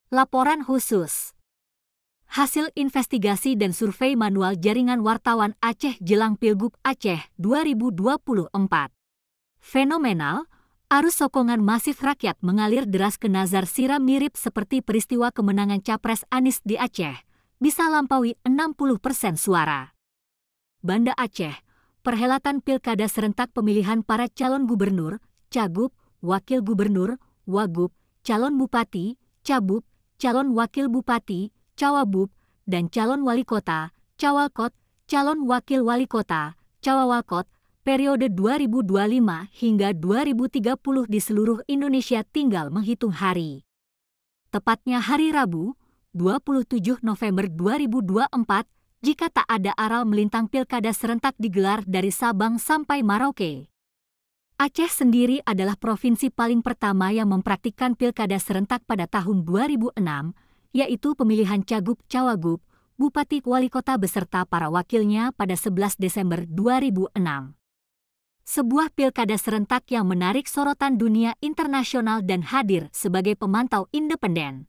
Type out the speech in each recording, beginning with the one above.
Laporan khusus. Hasil investigasi dan survei manual Jaringan Wartawan Aceh jelang Pilgub Aceh 2024. Fenomenal, arus sokongan masif rakyat mengalir deras ke Nazar Siram mirip seperti peristiwa kemenangan Capres Anies di Aceh, bisa lampaui 60% suara. Banda Aceh, perhelatan pilkada serentak pemilihan para calon gubernur, cagup, wakil gubernur, wagub, calon bupati, cabub, calon wakil bupati, cawabub, dan calon wali kota, cawalkot, calon wakil wali kota, cawawalkot, periode 2025 hingga 2030 di seluruh Indonesia tinggal menghitung hari. Tepatnya hari Rabu, 27 November 2024, jika tak ada aral melintang pilkada serentak digelar dari Sabang sampai Merauke. Aceh sendiri adalah provinsi paling pertama yang mempraktikkan pilkada serentak pada tahun 2006, yaitu pemilihan cagup-cawagup, bupati wali kota beserta para wakilnya pada 11 Desember 2006. Sebuah pilkada serentak yang menarik sorotan dunia internasional dan hadir sebagai pemantau independen.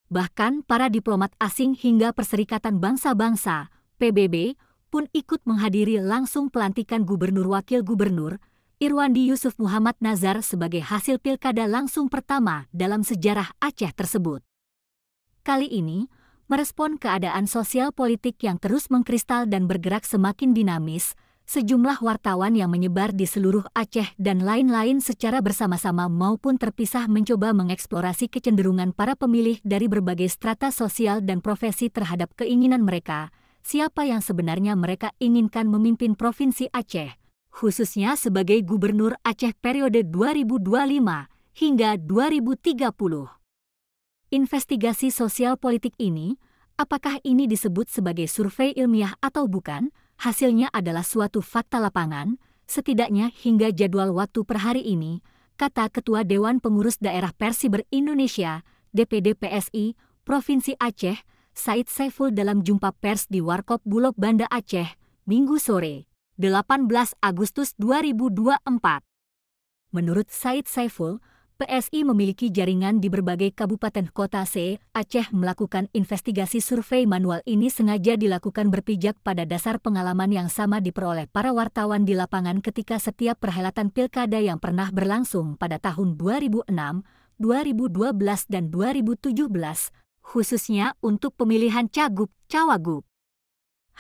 Bahkan para diplomat asing hingga Perserikatan Bangsa-Bangsa, PBB, pun ikut menghadiri langsung pelantikan gubernur wakil gubernur, Irwandi Yusuf Muhammad Nazar sebagai hasil pilkada langsung pertama dalam sejarah Aceh tersebut. Kali ini, merespon keadaan sosial politik yang terus mengkristal dan bergerak semakin dinamis, sejumlah wartawan yang menyebar di seluruh Aceh dan lain-lain secara bersama-sama maupun terpisah mencoba mengeksplorasi kecenderungan para pemilih dari berbagai strata sosial dan profesi terhadap keinginan mereka, siapa yang sebenarnya mereka inginkan memimpin Provinsi Aceh, khususnya sebagai Gubernur Aceh periode 2025 hingga 2030. Investigasi sosial politik ini, apakah ini disebut sebagai survei ilmiah atau bukan? Hasilnya adalah suatu fakta lapangan, setidaknya hingga jadwal waktu per hari ini, kata Ketua Dewan Pengurus Daerah Persiber Indonesia, DPD PSI, Provinsi Aceh, Said Saiful dalam jumpa pers di Warkop Bulog Banda Aceh, Minggu sore, 18 Agustus 2024. Menurut Said Saiful, PSI memiliki jaringan di berbagai kabupaten kota se-Aceh. Melakukan investigasi survei manual ini sengaja dilakukan berpijak pada dasar pengalaman yang sama diperoleh para wartawan di lapangan ketika setiap perhelatan pilkada yang pernah berlangsung pada tahun 2006, 2012 dan 2017, khususnya untuk pemilihan cagup-cawagup.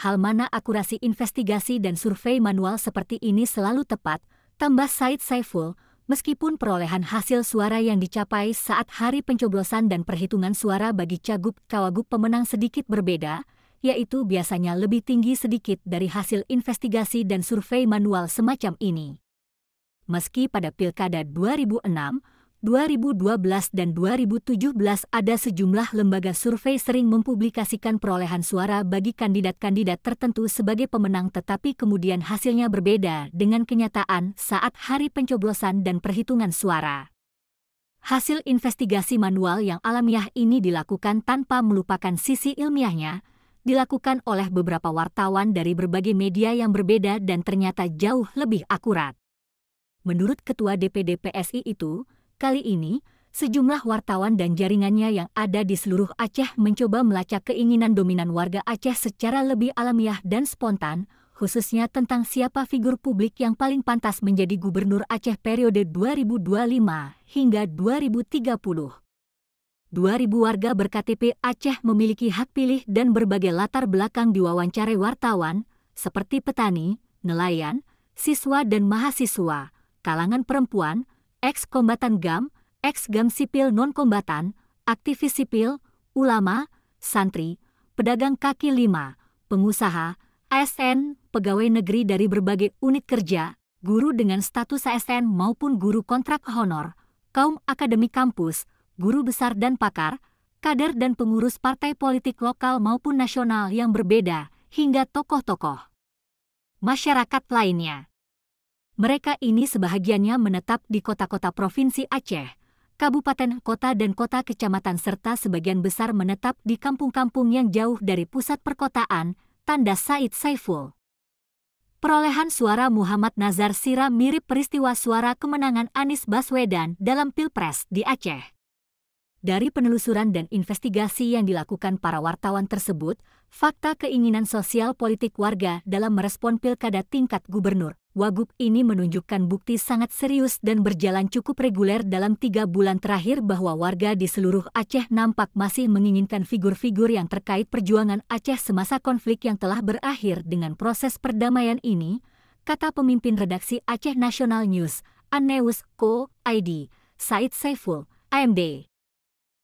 Hal mana akurasi investigasi dan survei manual seperti ini selalu tepat, tambah Said Saiful. Meskipun perolehan hasil suara yang dicapai saat hari pencoblosan dan perhitungan suara bagi cagup-cawagup pemenang sedikit berbeda, yaitu biasanya lebih tinggi sedikit dari hasil investigasi dan survei manual semacam ini. Meski pada pilkada 2006, 2012 dan 2017 ada sejumlah lembaga survei sering mempublikasikan perolehan suara bagi kandidat-kandidat tertentu sebagai pemenang, tetapi kemudian hasilnya berbeda dengan kenyataan saat hari pencoblosan dan perhitungan suara. Hasil investigasi manual yang alamiah ini dilakukan tanpa melupakan sisi ilmiahnya, dilakukan oleh beberapa wartawan dari berbagai media yang berbeda dan ternyata jauh lebih akurat. Menurut Ketua DPD PSI itu, kali ini, sejumlah wartawan dan jaringannya yang ada di seluruh Aceh mencoba melacak keinginan dominan warga Aceh secara lebih alamiah dan spontan, khususnya tentang siapa figur publik yang paling pantas menjadi Gubernur Aceh periode 2025 hingga 2030. 2.000 warga ber-KTP Aceh memiliki hak pilih dan berbagai latar belakang diwawancarai wartawan, seperti petani, nelayan, siswa dan mahasiswa, kalangan perempuan, ex-kombatan GAM, ex-GAM sipil non-kombatan, aktivis sipil, ulama, santri, pedagang kaki lima, pengusaha, ASN, pegawai negeri dari berbagai unit kerja, guru dengan status ASN maupun guru kontrak honor, kaum akademik kampus, guru besar dan pakar, kader dan pengurus partai politik lokal maupun nasional yang berbeda, hingga tokoh-tokoh masyarakat lainnya. Mereka ini sebahagiannya menetap di kota-kota Provinsi Aceh, kabupaten kota dan kota kecamatan serta sebagian besar menetap di kampung-kampung yang jauh dari pusat perkotaan, tanda Said Saiful. Perolehan suara Muhammad Nazar Siram mirip peristiwa suara kemenangan Anies Baswedan dalam Pilpres di Aceh. Dari penelusuran dan investigasi yang dilakukan para wartawan tersebut, fakta keinginan sosial politik warga dalam merespon pilkada tingkat gubernur, wagub ini menunjukkan bukti sangat serius dan berjalan cukup reguler dalam 3 bulan terakhir bahwa warga di seluruh Aceh nampak masih menginginkan figur-figur yang terkait perjuangan Aceh semasa konflik yang telah berakhir dengan proses perdamaian ini, kata pemimpin redaksi Aceh National News, An-News Co. ID, Said Saiful, AMD.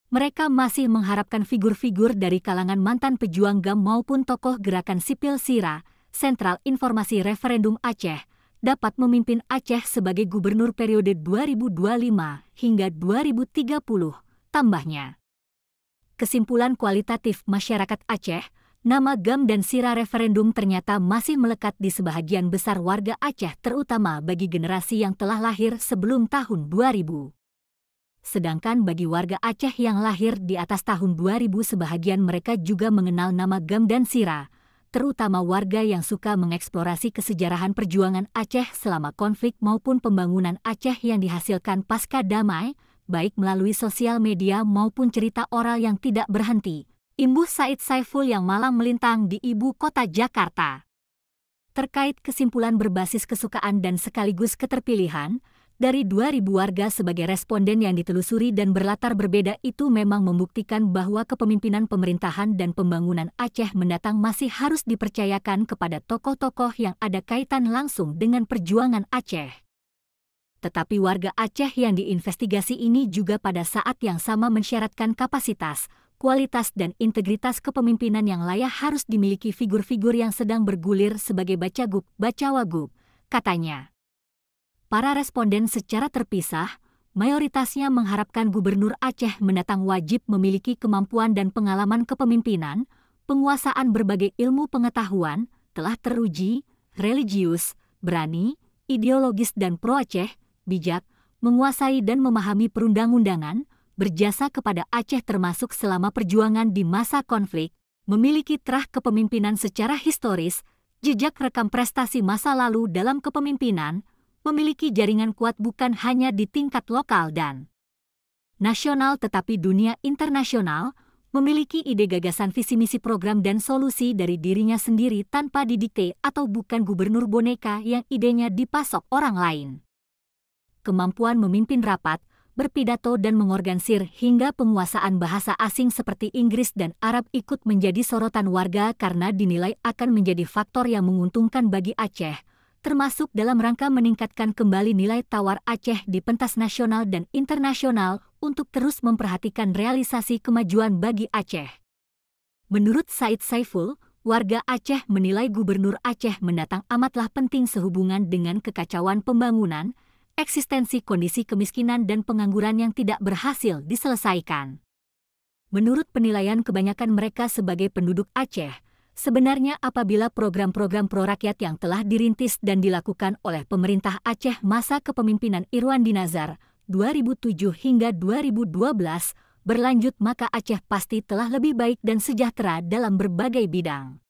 Mereka masih mengharapkan figur-figur dari kalangan mantan pejuang GAM maupun tokoh gerakan sipil SIRA, Sentral Informasi Referendum Aceh, dapat memimpin Aceh sebagai gubernur periode 2025 hingga 2030, tambahnya. Kesimpulan kualitatif masyarakat Aceh, nama GAM dan SIRA referendum ternyata masih melekat di sebahagian besar warga Aceh terutama bagi generasi yang telah lahir sebelum tahun 2000. Sedangkan bagi warga Aceh yang lahir di atas tahun 2000 sebahagian mereka juga mengenal nama GAM dan SIRA, terutama warga yang suka mengeksplorasi kesejarahan perjuangan Aceh selama konflik maupun pembangunan Aceh yang dihasilkan pasca damai, baik melalui sosial media maupun cerita oral yang tidak berhenti. Imbuh Said Saiful yang malang melintang di ibu kota Jakarta. Terkait kesimpulan berbasis kesukaan dan sekaligus keterpilihan, dari 2.000 warga sebagai responden yang ditelusuri dan berlatar berbeda itu memang membuktikan bahwa kepemimpinan pemerintahan dan pembangunan Aceh mendatang masih harus dipercayakan kepada tokoh-tokoh yang ada kaitan langsung dengan perjuangan Aceh. Tetapi warga Aceh yang diinvestigasi ini juga pada saat yang sama mensyaratkan kapasitas, kualitas dan integritas kepemimpinan yang layak harus dimiliki figur-figur yang sedang bergulir sebagai bacawagub, katanya. Para responden secara terpisah, mayoritasnya mengharapkan gubernur Aceh mendatang wajib memiliki kemampuan dan pengalaman kepemimpinan, penguasaan berbagai ilmu pengetahuan, telah teruji, religius, berani, ideologis dan pro-Aceh, bijak, menguasai dan memahami perundang-undangan, berjasa kepada Aceh termasuk selama perjuangan di masa konflik, memiliki terah kepemimpinan secara historis, jejak rekam prestasi masa lalu dalam kepemimpinan, memiliki jaringan kuat bukan hanya di tingkat lokal dan nasional tetapi dunia internasional, memiliki ide gagasan visi misi program dan solusi dari dirinya sendiri tanpa didikte atau bukan gubernur boneka yang idenya dipasok orang lain. Kemampuan memimpin rapat, berpidato dan mengorganisir hingga penguasaan bahasa asing seperti Inggris dan Arab ikut menjadi sorotan warga karena dinilai akan menjadi faktor yang menguntungkan bagi Aceh, termasuk dalam rangka meningkatkan kembali nilai tawar Aceh di pentas nasional dan internasional untuk terus memperhatikan realisasi kemajuan bagi Aceh. Menurut Said Saiful, warga Aceh menilai gubernur Aceh mendatang amatlah penting sehubungan dengan kekacauan pembangunan, eksistensi kondisi kemiskinan dan pengangguran yang tidak berhasil diselesaikan. Menurut penilaian kebanyakan mereka sebagai penduduk Aceh, sebenarnya apabila program-program pro-rakyat yang telah dirintis dan dilakukan oleh pemerintah Aceh masa kepemimpinan Irwandi Nazar 2007 hingga 2012 berlanjut maka Aceh pasti telah lebih baik dan sejahtera dalam berbagai bidang.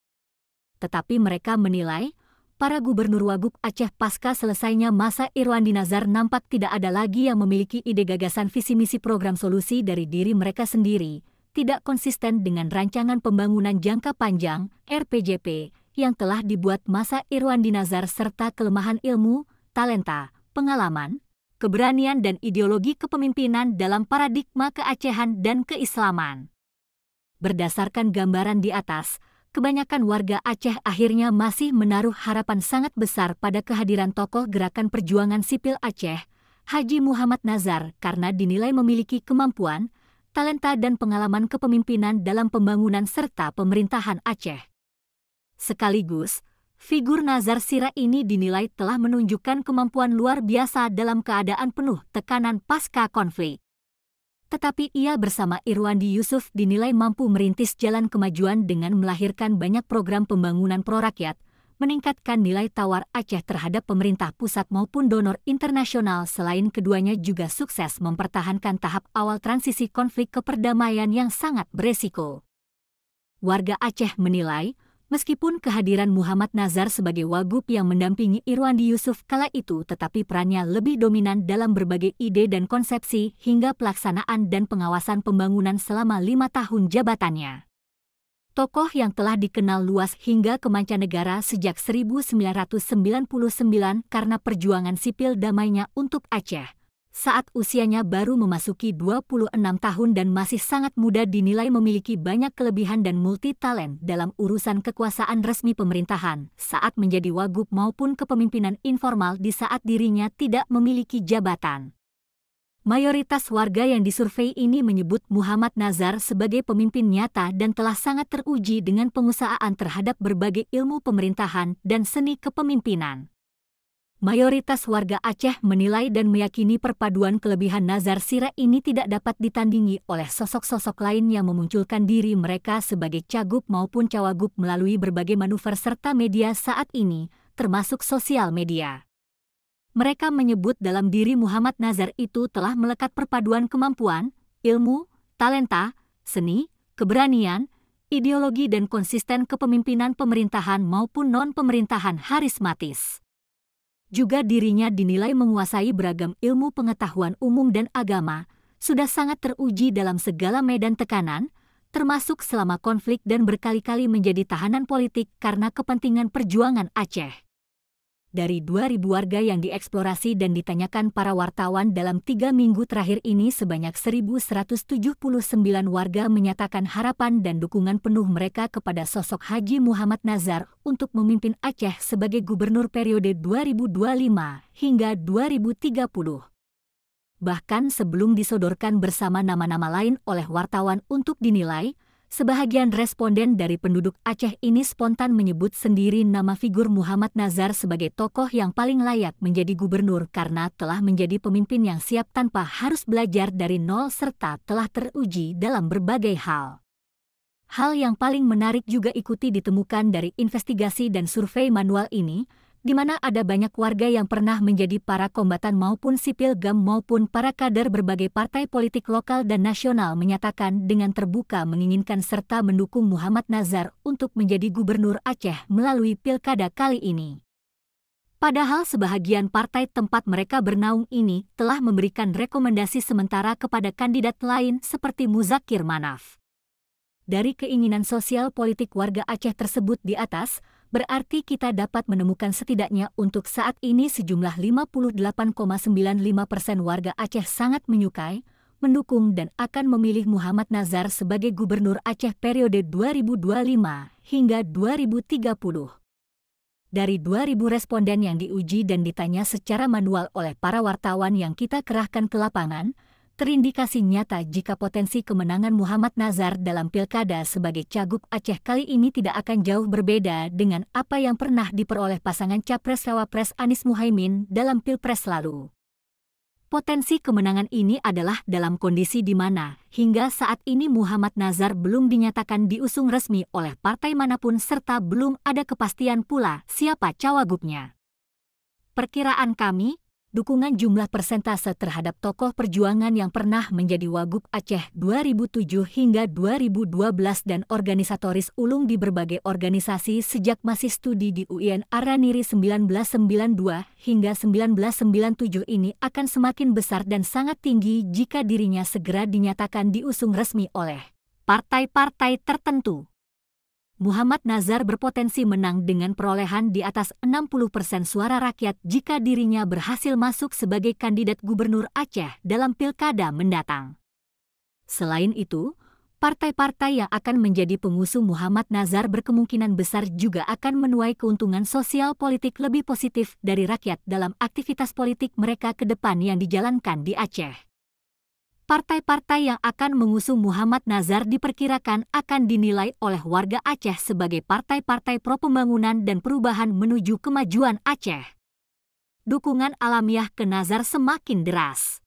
Tetapi mereka menilai, para gubernur wagub Aceh pasca selesainya masa Irwandi Nazar nampak tidak ada lagi yang memiliki ide gagasan visi misi program solusi dari diri mereka sendiri, tidak konsisten dengan rancangan pembangunan jangka panjang (RPJP) yang telah dibuat masa Irwandi Nazar serta kelemahan ilmu, talenta, pengalaman, keberanian dan ideologi kepemimpinan dalam paradigma keacehan dan keislaman. Berdasarkan gambaran di atas, kebanyakan warga Aceh akhirnya masih menaruh harapan sangat besar pada kehadiran tokoh gerakan perjuangan sipil Aceh, Haji Muhammad Nazar karena dinilai memiliki kemampuan, talenta dan pengalaman kepemimpinan dalam pembangunan serta pemerintahan Aceh. Sekaligus, figur Nazar Sira ini dinilai telah menunjukkan kemampuan luar biasa dalam keadaan penuh tekanan pasca konflik. Tetapi ia bersama Irwandi Yusuf dinilai mampu merintis jalan kemajuan dengan melahirkan banyak program pembangunan pro-rakyat, meningkatkan nilai tawar Aceh terhadap pemerintah pusat maupun donor internasional selain keduanya juga sukses mempertahankan tahap awal transisi konflik ke perdamaian yang sangat beresiko. Warga Aceh menilai, Meskipun kehadiran Muhammad Nazar sebagai wagub yang mendampingi Irwandi Yusuf kala itu, tetapi perannya lebih dominan dalam berbagai ide dan konsepsi hingga pelaksanaan dan pengawasan pembangunan selama 5 tahun jabatannya. Tokoh yang telah dikenal luas hingga ke mancanegara sejak 1999 karena perjuangan sipil damainya untuk Aceh. Saat usianya baru memasuki 26 tahun dan masih sangat muda, dinilai memiliki banyak kelebihan dan multi-talent dalam urusan kekuasaan resmi pemerintahan saat menjadi wagub maupun kepemimpinan informal di saat dirinya tidak memiliki jabatan. Mayoritas warga yang disurvei ini menyebut Muhammad Nazar sebagai pemimpin nyata dan telah sangat teruji dengan pengusahaan terhadap berbagai ilmu pemerintahan dan seni kepemimpinan. Mayoritas warga Aceh menilai dan meyakini perpaduan kelebihan Nazar Sirah ini tidak dapat ditandingi oleh sosok-sosok lain yang memunculkan diri mereka sebagai cagup maupun cawagup melalui berbagai manuver serta media saat ini, termasuk sosial media. Mereka menyebut dalam diri Muhammad Nazar itu telah melekat perpaduan kemampuan, ilmu, talenta, seni, keberanian, ideologi dan konsisten kepemimpinan pemerintahan maupun non-pemerintahan harismatis. Juga dirinya dinilai menguasai beragam ilmu pengetahuan umum dan agama, sudah sangat teruji dalam segala medan tekanan, termasuk selama konflik dan berkali-kali menjadi tahanan politik karena kepentingan perjuangan Aceh. Dari 2.000 warga yang dieksplorasi dan ditanyakan para wartawan dalam 3 minggu terakhir ini, sebanyak 1.179 warga menyatakan harapan dan dukungan penuh mereka kepada sosok Haji Muhammad Nazar untuk memimpin Aceh sebagai gubernur periode 2025 hingga 2030. Bahkan sebelum disodorkan bersama nama-nama lain oleh wartawan untuk dinilai, sebahagian responden dari penduduk Aceh ini spontan menyebut sendiri nama figur Muhammad Nazar sebagai tokoh yang paling layak menjadi gubernur karena telah menjadi pemimpin yang siap tanpa harus belajar dari nol serta telah teruji dalam berbagai hal. Hal yang paling menarik juga ikuti ditemukan dari investigasi dan survei manual ini, di mana ada banyak warga yang pernah menjadi para kombatan maupun sipil GAM maupun para kader berbagai partai politik lokal dan nasional menyatakan dengan terbuka menginginkan serta mendukung Muhammad Nazar untuk menjadi gubernur Aceh melalui pilkada kali ini. Padahal sebahagian partai tempat mereka bernaung ini telah memberikan rekomendasi sementara kepada kandidat lain seperti Muzakir Manaf. Dari keinginan sosial politik warga Aceh tersebut di atas, berarti kita dapat menemukan setidaknya untuk saat ini sejumlah 58,95% warga Aceh sangat menyukai, mendukung dan akan memilih Muhammad Nazar sebagai gubernur Aceh periode 2025 hingga 2030. Dari 2.000 responden yang diuji dan ditanya secara manual oleh para wartawan yang kita kerahkan ke lapangan, terindikasi nyata jika potensi kemenangan Muhammad Nazar dalam pilkada sebagai cagup Aceh kali ini tidak akan jauh berbeda dengan apa yang pernah diperoleh pasangan Capres-Cawapres Anies Muhaimin dalam Pilpres lalu. Potensi kemenangan ini adalah dalam kondisi di mana hingga saat ini Muhammad Nazar belum dinyatakan diusung resmi oleh partai manapun serta belum ada kepastian pula siapa cawagupnya. Perkiraan kami, dukungan jumlah persentase terhadap tokoh perjuangan yang pernah menjadi wagub Aceh 2007 hingga 2012 dan organisatoris ulung di berbagai organisasi sejak masih studi di UIN Araniri 1992 hingga 1997 ini akan semakin besar dan sangat tinggi jika dirinya segera dinyatakan diusung resmi oleh partai-partai tertentu. Muhammad Nazar berpotensi menang dengan perolehan di atas 60% suara rakyat jika dirinya berhasil masuk sebagai kandidat gubernur Aceh dalam pilkada mendatang. Selain itu, partai-partai yang akan menjadi pengusung Muhammad Nazar berkemungkinan besar juga akan menuai keuntungan sosial politik lebih positif dari rakyat dalam aktivitas politik mereka ke depan yang dijalankan di Aceh. Partai-partai yang akan mengusung Muhammad Nazar diperkirakan akan dinilai oleh warga Aceh sebagai partai-partai pro-pembangunan dan perubahan menuju kemajuan Aceh. Dukungan alamiah ke Nazar semakin deras.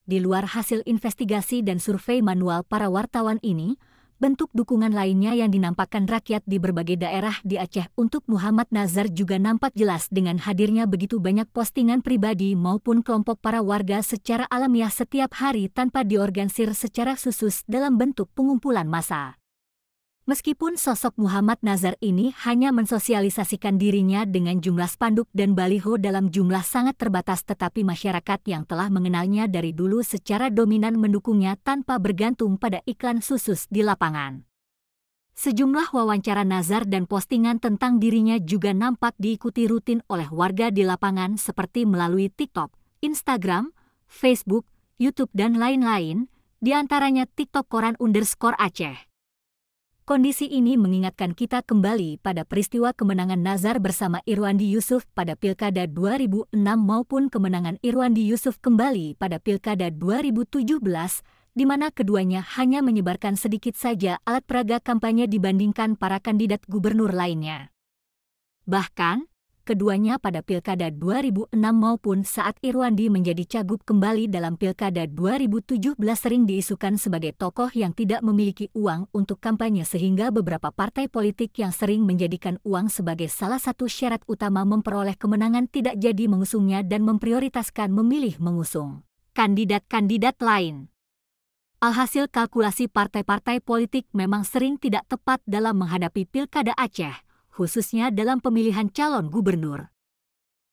Di luar hasil investigasi dan survei manual para wartawan ini, bentuk dukungan lainnya yang dinampakkan rakyat di berbagai daerah di Aceh untuk Muhammad Nazar juga nampak jelas dengan hadirnya begitu banyak postingan pribadi maupun kelompok para warga secara alamiah setiap hari tanpa diorganisir secara khusus dalam bentuk pengumpulan massa. Meskipun sosok Muhammad Nazar ini hanya mensosialisasikan dirinya dengan jumlah spanduk dan baliho dalam jumlah sangat terbatas, tetapi masyarakat yang telah mengenalnya dari dulu secara dominan mendukungnya tanpa bergantung pada iklan khusus di lapangan. Sejumlah wawancara Nazar dan postingan tentang dirinya juga nampak diikuti rutin oleh warga di lapangan seperti melalui TikTok, Instagram, Facebook, YouTube, dan lain-lain, diantaranya TikTok Koran_Aceh. Kondisi ini mengingatkan kita kembali pada peristiwa kemenangan Nazar bersama Irwandi Yusuf pada Pilkada 2006 maupun kemenangan Irwandi Yusuf kembali pada Pilkada 2017, di mana keduanya hanya menyebarkan sedikit saja alat peraga kampanye dibandingkan para kandidat gubernur lainnya. Bahkan, keduanya pada Pilkada 2006 maupun saat Irwandi menjadi cagup kembali dalam Pilkada 2017 sering diisukan sebagai tokoh yang tidak memiliki uang untuk kampanye, sehingga beberapa partai politik yang sering menjadikan uang sebagai salah satu syarat utama memperoleh kemenangan tidak jadi mengusungnya dan memprioritaskan memilih mengusung kandidat-kandidat lain. Alhasil, kalkulasi partai-partai politik memang sering tidak tepat dalam menghadapi Pilkada Aceh, khususnya dalam pemilihan calon gubernur.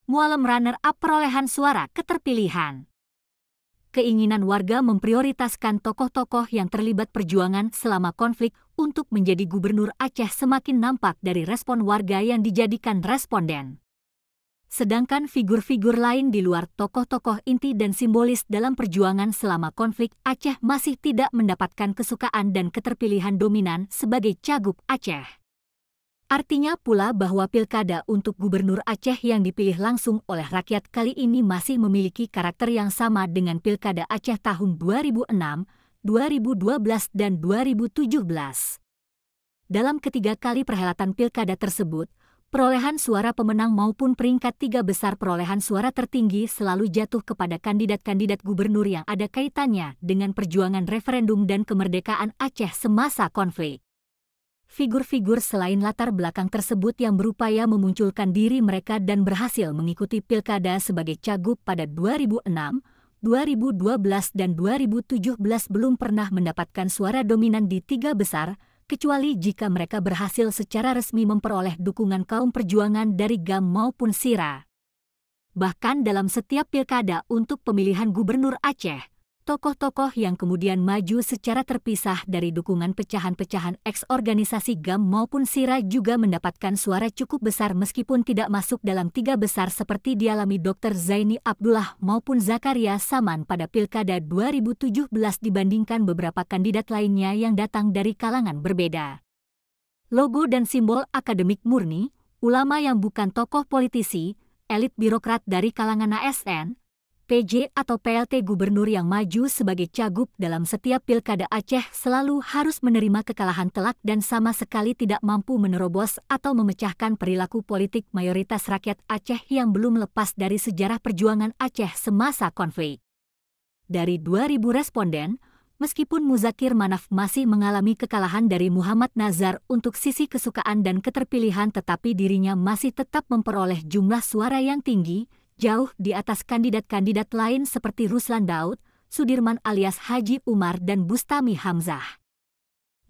Mualem runner-up perolehan suara keterpilihan. Keinginan warga memprioritaskan tokoh-tokoh yang terlibat perjuangan selama konflik untuk menjadi gubernur Aceh semakin nampak dari respon warga yang dijadikan responden. Sedangkan figur-figur lain di luar tokoh-tokoh inti dan simbolis dalam perjuangan selama konflik Aceh masih tidak mendapatkan kesukaan dan keterpilihan dominan sebagai cagup Aceh. Artinya pula bahwa pilkada untuk gubernur Aceh yang dipilih langsung oleh rakyat kali ini masih memiliki karakter yang sama dengan pilkada Aceh tahun 2006, 2012, dan 2017. Dalam ketiga kali perhelatan pilkada tersebut, perolehan suara pemenang maupun peringkat tiga besar perolehan suara tertinggi selalu jatuh kepada kandidat-kandidat gubernur yang ada kaitannya dengan perjuangan referendum dan kemerdekaan Aceh semasa konflik. Figur-figur selain latar belakang tersebut yang berupaya memunculkan diri mereka dan berhasil mengikuti pilkada sebagai cagup pada 2006, 2012, dan 2017 belum pernah mendapatkan suara dominan di tiga besar, kecuali jika mereka berhasil secara resmi memperoleh dukungan kaum perjuangan dari GAM maupun SIRA. Bahkan dalam setiap pilkada untuk pemilihan gubernur Aceh, tokoh-tokoh yang kemudian maju secara terpisah dari dukungan pecahan-pecahan eks-organisasi GAM maupun SIRA juga mendapatkan suara cukup besar meskipun tidak masuk dalam tiga besar seperti dialami Dr. Zaini Abdullah maupun Zakaria Saman pada Pilkada 2017 dibandingkan beberapa kandidat lainnya yang datang dari kalangan berbeda. Logo dan simbol akademik murni, ulama yang bukan tokoh politisi, elit birokrat dari kalangan ASN, PJ atau PLT gubernur yang maju sebagai cagup dalam setiap pilkada Aceh selalu harus menerima kekalahan telak dan sama sekali tidak mampu menerobos atau memecahkan perilaku politik mayoritas rakyat Aceh yang belum lepas dari sejarah perjuangan Aceh semasa konflik. Dari 2.000 responden, meskipun Muzakir Manaf masih mengalami kekalahan dari Muhammad Nazar untuk sisi kesukaan dan keterpilihan, tetapi dirinya masih tetap memperoleh jumlah suara yang tinggi, jauh di atas kandidat-kandidat lain seperti Ruslan Daud, Sudirman alias Haji Umar, dan Bustami Hamzah.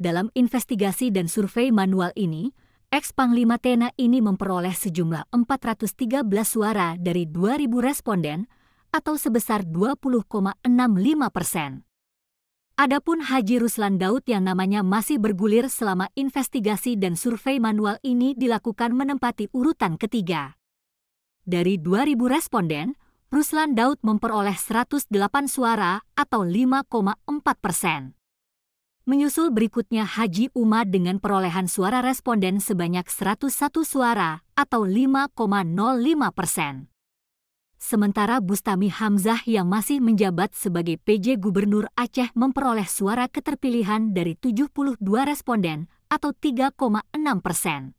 Dalam investigasi dan survei manual ini, ex-Panglima TENA ini memperoleh sejumlah 413 suara dari 2.000 responden, atau sebesar 20,65%. Adapun Haji Ruslan Daud yang namanya masih bergulir selama investigasi dan survei manual ini dilakukan menempati urutan ketiga. Dari 2.000 responden, Ruslan Daud memperoleh 108 suara atau 5,4%. Menyusul berikutnya Haji Umar dengan perolehan suara responden sebanyak 101 suara atau 5,05%. Sementara Bustami Hamzah yang masih menjabat sebagai PJ Gubernur Aceh memperoleh suara keterpilihan dari 72 responden atau 3,6%.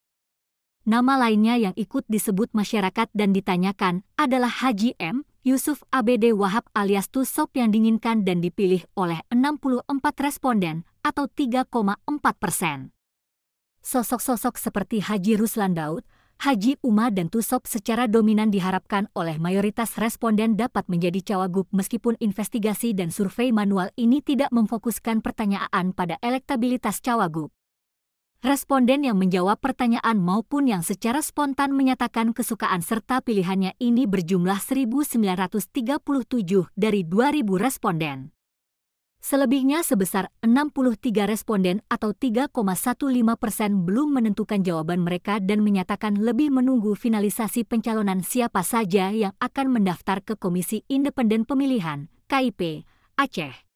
Nama lainnya yang ikut disebut masyarakat dan ditanyakan adalah Haji M. Yusuf ABD Wahab alias Tusop yang diinginkan dan dipilih oleh 64 responden atau 3,4%. Sosok-sosok seperti Haji Ruslan Daud, Haji Umar, dan Tusop secara dominan diharapkan oleh mayoritas responden dapat menjadi cawagup meskipun investigasi dan survei manual ini tidak memfokuskan pertanyaan pada elektabilitas cawagup. Responden yang menjawab pertanyaan maupun yang secara spontan menyatakan kesukaan serta pilihannya ini berjumlah 1.937 dari 2.000 responden. Selebihnya sebesar 63 responden atau 3,15% belum menentukan jawaban mereka dan menyatakan lebih menunggu finalisasi pencalonan siapa saja yang akan mendaftar ke Komisi Independen Pemilihan (KIP) Aceh.